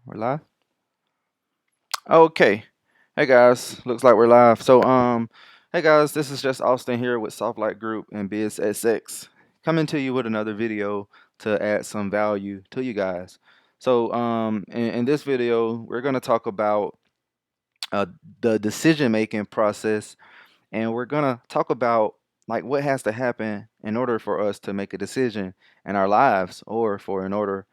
We're live. Okay. Hey guys, looks like we're live. Hey guys, this is just Austin here with Soft Light Group and BizSX, coming to you with another video to add some value to you guys. In this video, we're gonna talk about uh, the decision making process, and we're gonna talk about like what has to happen in order for us to make a decision in our lives, or in order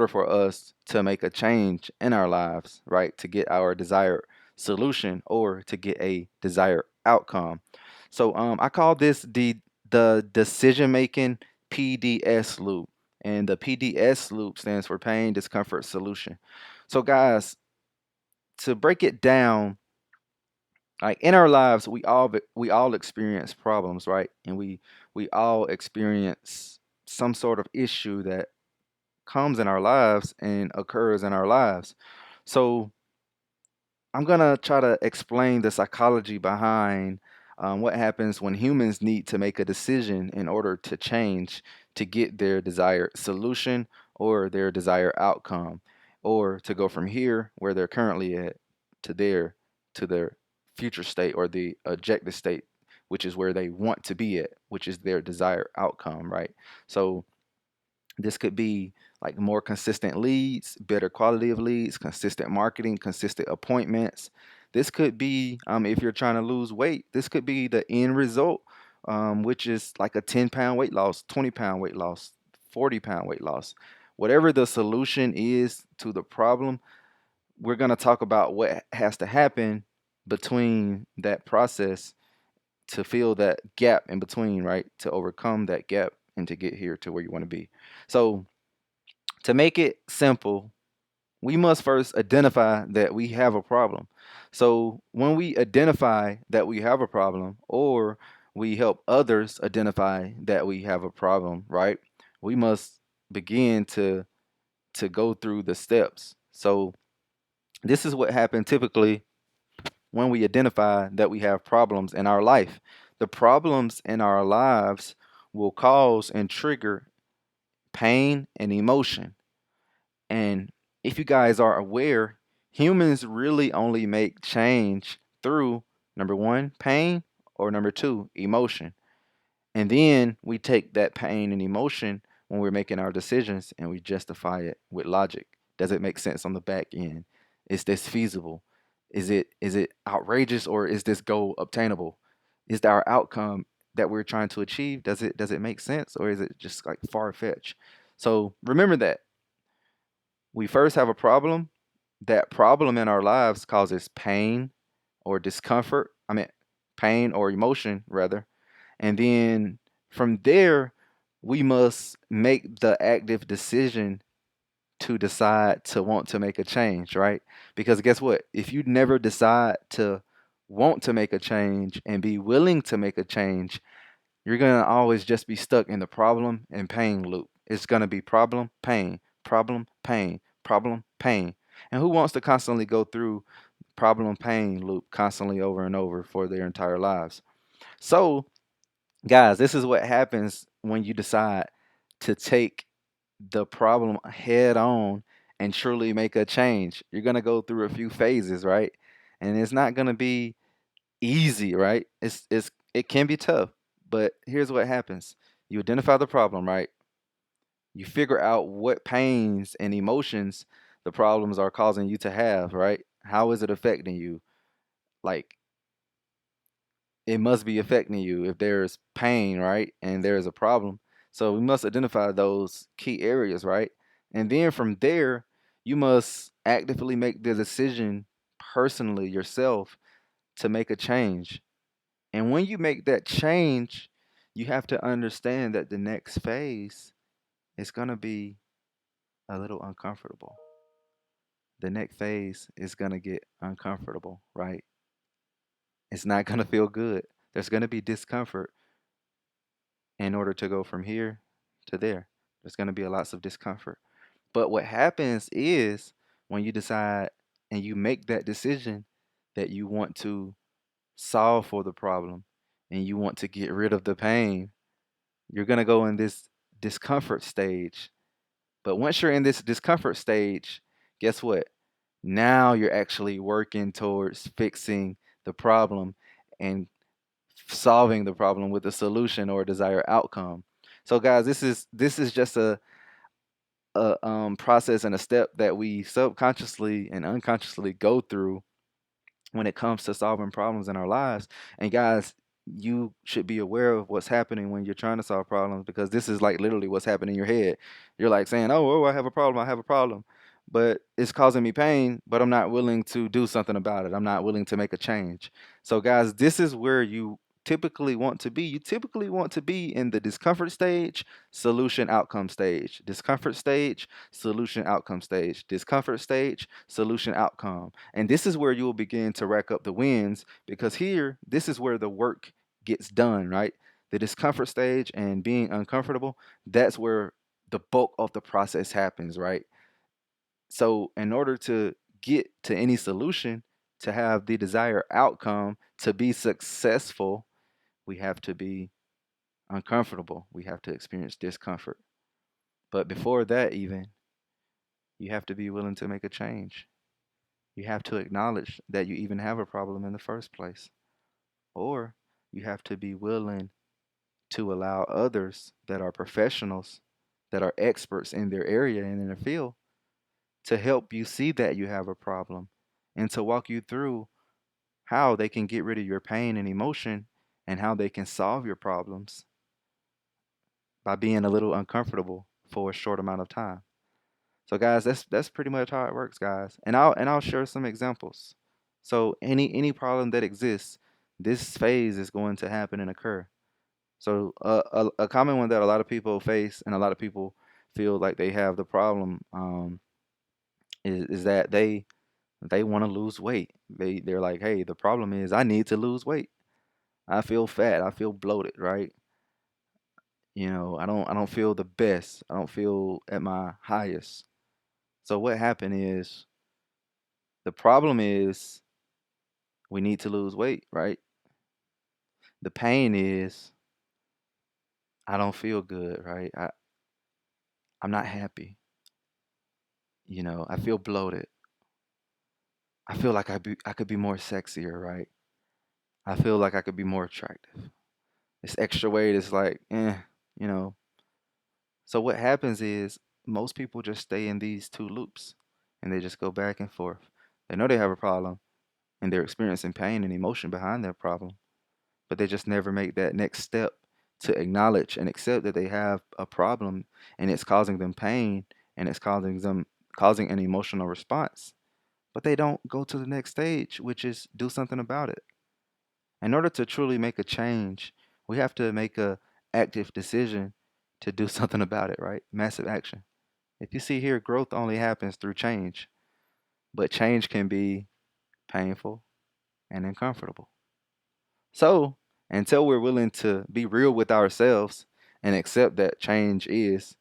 for us to make a change in our lives, right? To get our desired solution or to get a desired outcome. I call this the decision making PDS loop, and the PDS loop stands for pain, discomfort, solution. So guys, to break it down, like in our lives, we all experience problems, right? And we all experience some sort of issue that comes in our lives and occurs in our lives. So I'm gonna try to explain the psychology behind what happens when humans need to make a decision in order to change, to get their desired solution or their desired outcome, or to go from here where they're currently at to their future state or the objective state, which is where they want to be at, which is their desired outcome, right? So this could be like more consistent leads, better quality of leads, consistent marketing, consistent appointments. This could be, if you're trying to lose weight, this could be the end result, which is like a 10-pound weight loss, 20-pound weight loss, 40-pound weight loss. Whatever the solution is to the problem, we're going to talk about what has to happen between that process to fill that gap in between, right? To overcome that gap and to get here to where you want to be. So, to make it simple, we must first identify that we have a problem. So, when we identify that we have a problem, or we help others identify that we have a problem, right? We must begin to go through the steps. So, this is what happened typically when we identify that we have problems in our life. The problems in our lives will cause and trigger pain and emotion. And if you guys are aware, humans really only make change through number one, pain, or number two, emotion. And then we take that pain and emotion when we're making our decisions and we justify it with logic. Does it make sense on the back end? Is this feasible? Is it outrageous, or is this goal obtainable? Is our outcome that we're trying to achieve, does it make sense, or is it just like far fetched? So remember that we first have a problem. That problem in our lives causes pain or discomfort. I mean, pain or emotion, rather. And then from there, we must make the active decision to decide to want to make a change, right? Because guess what? If you never decide to want to make a change and be willing to make a change, you're going to always just be stuck in the problem and pain loop. It's going to be problem, pain, problem, pain, problem, pain. And who wants to constantly go through problem pain loop constantly over and over for their entire lives? So, guys, this is what happens when you decide to take the problem head on and truly make a change. You're going to go through a few phases, right? And it's not going to be easy, right? It can be tough, but here's what happens. You identify the problem, right? You figure out what pains and emotions the problems are causing you to have, right? How is it affecting you? Like, it must be affecting you if there's pain, right? And there's a problem. So we must identify those key areas, right? And then from there, you must actively make the decision personally yourself to make a change. And when you make that change, you have to understand that the next phase is going to be a little uncomfortable. The next phase is going to get uncomfortable, right? It's not going to feel good. There's going to be discomfort in order to go from here to there. There's going to be lots of discomfort. But what happens is when you decide and you make that decision that you want to solve for the problem and you want to get rid of the pain, you're going to go in this discomfort stage. But once you're in this discomfort stage, Guess what? Now you're actually working towards fixing the problem and solving the problem with a solution or a desired outcome. So guys, this is just a process and a step that we subconsciously and unconsciously go through when it comes to solving problems in our lives. And guys, you should be aware of what's happening when you're trying to solve problems, because this is like literally what's happening in your head. You're like saying, "Oh, I have a problem. I have a problem." But it's causing me pain, but I'm not willing to do something about it. I'm not willing to make a change. So guys, this is where you typically want to be. You typically want to be in the discomfort stage, solution outcome stage. Discomfort stage, solution outcome stage. Discomfort stage, solution outcome. And this is where you will begin to rack up the wins, because here, this is where the work gets done, right? The discomfort stage and being uncomfortable, that's where the bulk of the process happens, right? So, in order to get to any solution, to have the desired outcome, to be successful, we have to be uncomfortable. We have to experience discomfort. But before that, even, you have to be willing to make a change. You have to acknowledge that you even have a problem in the first place. Or you have to be willing to allow others that are professionals, that are experts in their area and in their field, to help you see that you have a problem and to walk you through how they can get rid of your pain and emotion and how they can solve your problems by being a little uncomfortable for a short amount of time. So guys, that's pretty much how it works, guys. And I'll share some examples. So any problem that exists, this phase is going to happen and occur. So a common one that a lot of people face and a lot of people feel like they have the problem, is that they want to lose weight. They're like, hey, the problem is I need to lose weight. I feel fat. I feel bloated, right? I don't feel the best. I don't feel at my highest. So what happened is, the problem is we need to lose weight, right? The pain is I don't feel good, right? I'm not happy. I feel bloated. I feel like I could be more sexier, right? I feel like I could be more attractive. This extra weight is like, you know. So what happens is most people just stay in these two loops and they just go back and forth. They know they have a problem and they're experiencing pain and emotion behind their problem, but they just never make that next step to acknowledge and accept that they have a problem and it's causing them pain and it's causing an emotional response. But they don't go to the next stage, which is do something about it. In order to truly make a change, we have to make a active decision to do something about it, right? Massive action. If you see here, growth only happens through change, but change can be painful and uncomfortable. So, until we're willing to be real with ourselves and accept that change is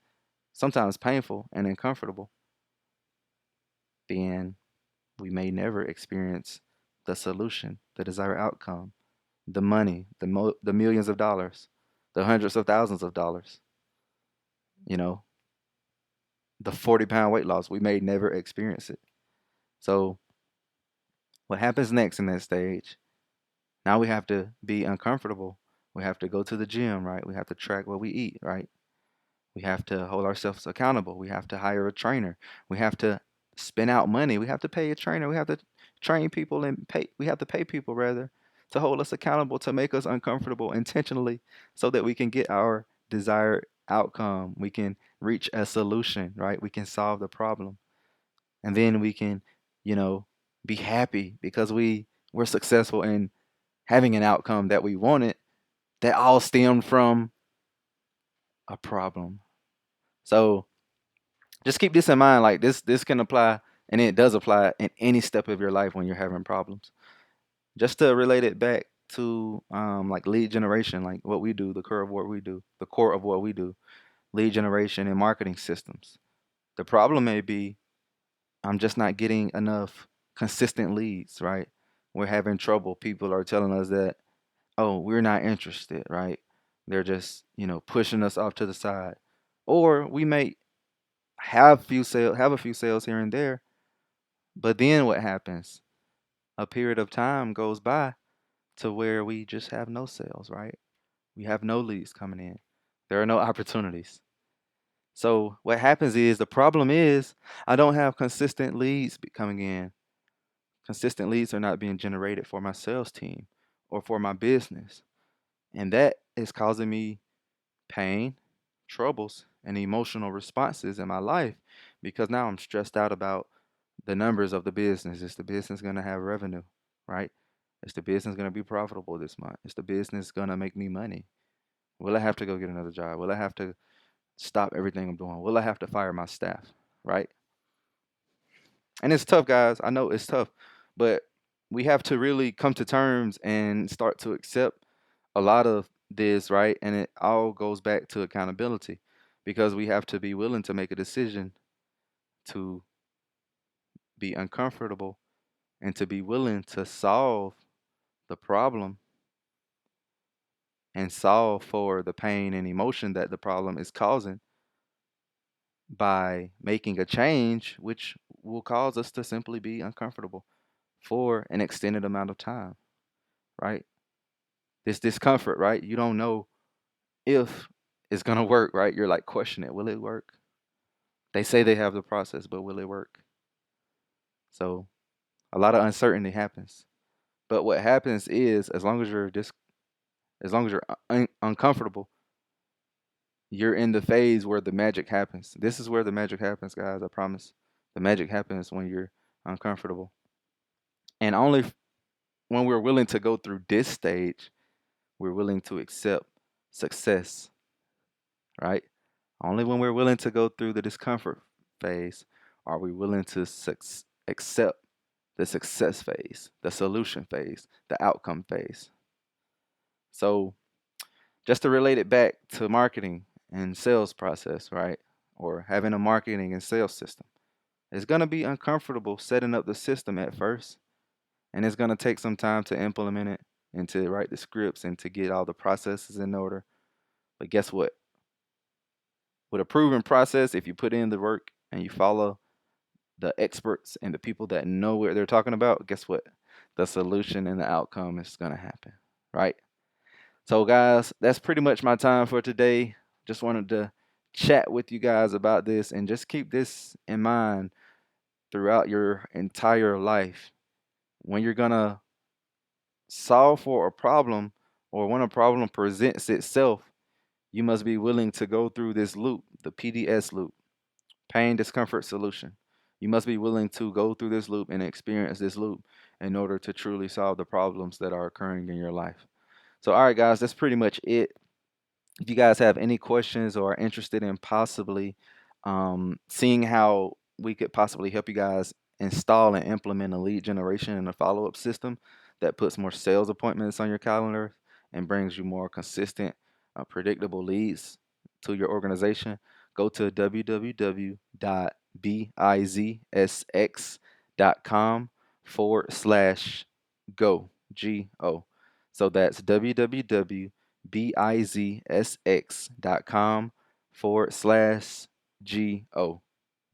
sometimes painful and uncomfortable, then we may never experience the solution, the desired outcome, the money, the millions of dollars, the hundreds of thousands of dollars, you know, the 40-pound weight loss. We may never experience it. So, what happens next in that stage? Now we have to be uncomfortable. We have to go to the gym, right? We have to track what we eat, right? We have to hold ourselves accountable. We have to hire a trainer. We have to spend out money. We have to pay a trainer. We have to train people and pay. We have to pay people rather to hold us accountable, to make us uncomfortable intentionally so that we can get our desired outcome. We can reach a solution, right? We can solve the problem. And then we can, you know, be happy because we're successful in having an outcome that we wanted, that all stemmed from a problem. So just keep this in mind. Like this can apply, and it does apply in any step of your life when you're having problems. Just to relate it back to like lead generation, like what we do, the core of what we do, lead generation and marketing systems. The problem may be I'm just not getting enough consistent leads, right? We're having trouble. People are telling us that, oh, we're not interested, right? They're just, pushing us off to the side. Or we may have a few sales here and there, But then what happens? A period of time goes by to where we just have no sales, right? We have no leads coming in. There are no opportunities. So what happens is the problem is I don't have consistent leads coming in. Consistent leads are not being generated for my sales team or for my business. And that is causing me pain, troubles, and emotional responses in my life because now I'm stressed out about the numbers of the business. Is the business going to have revenue, right? Is the business going to be profitable this month? Is the business going to make me money? Will I have to go get another job? Will I have to stop everything I'm doing? Will I have to fire my staff, right? And it's tough, guys. I know it's tough, but we have to really come to terms and start to accept a lot of this, right? And it all goes back to accountability because we have to be willing to make a decision to be uncomfortable and to be willing to solve the problem and solve for the pain and emotion that the problem is causing by making a change, which will cause us to simply be uncomfortable for an extended amount of time, right? This discomfort, right? You don't know if it's gonna work, right? You're like questioning it. Will it work? They say they have the process, but will it work? So a lot of uncertainty happens. But what happens is, as long as you're uncomfortable, you're in the phase where the magic happens. This is where the magic happens, guys. I promise. The magic happens when you're uncomfortable, and only when we're willing to go through this stage, we're willing to accept success, right? Only when we're willing to go through the discomfort phase are we willing to accept the success phase, the solution phase, the outcome phase. So, just to relate it back to marketing and sales process, right? Or having a marketing and sales system. It's going to be uncomfortable setting up the system at first, and it's going to take some time to implement it and to write the scripts and to get all the processes in order. But guess what? With a proven process, if you put in the work and you follow the experts and the people that know what they're talking about, guess what? The solution and the outcome is going to happen, right? So, guys, that's pretty much my time for today. Just wanted to chat with you guys about this and just keep this in mind throughout your entire life. When you're going to solve for a problem or when a problem presents itself, you must be willing to go through this loop, the PDS loop, pain, discomfort, solution. You must be willing to go through this loop and experience this loop in order to truly solve the problems that are occurring in your life. So, all right, guys, that's pretty much it. If you guys have any questions or are interested in possibly seeing how we could possibly help you guys install and implement a lead generation and a follow-up system that puts more sales appointments on your calendar and brings you more consistent, predictable leads to your organization, go to www.bizsx.com forward slash go, G-O. So that's www.bizsx.com forward slash GO.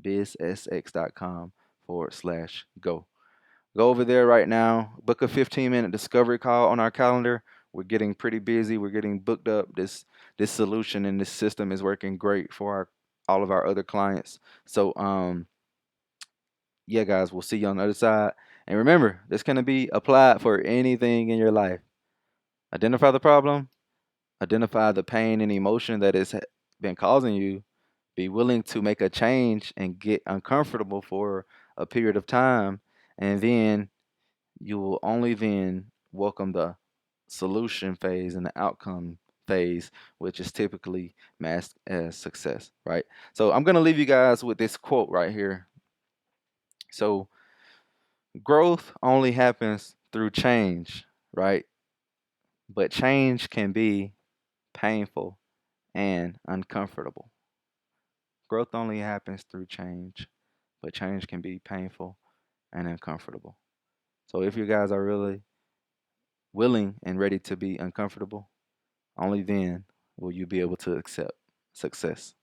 Bizsx.com forward slash go. Go over there right now. Book a 15-minute discovery call on our calendar. We're getting pretty busy. We're getting booked up. This solution and this system is working great for our all of our other clients. So yeah, guys, we'll see you on the other side. And remember, this can be applied for anything in your life. Identify the problem, identify the pain and emotion that has been causing you, be willing to make a change and get uncomfortable for a period of time, and then you will only then welcome the solution phase and the outcome phase, which is typically masked as success, right? So I'm going to leave you guys with this quote right here. So growth only happens through change, right? But change can be painful and uncomfortable. Growth only happens through change, but change can be painful and uncomfortable. So if you guys are really willing and ready to be uncomfortable, only then will you be able to accept success.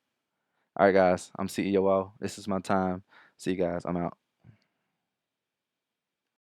All right, guys, I'm CEO. This is my time. See you guys. I'm out.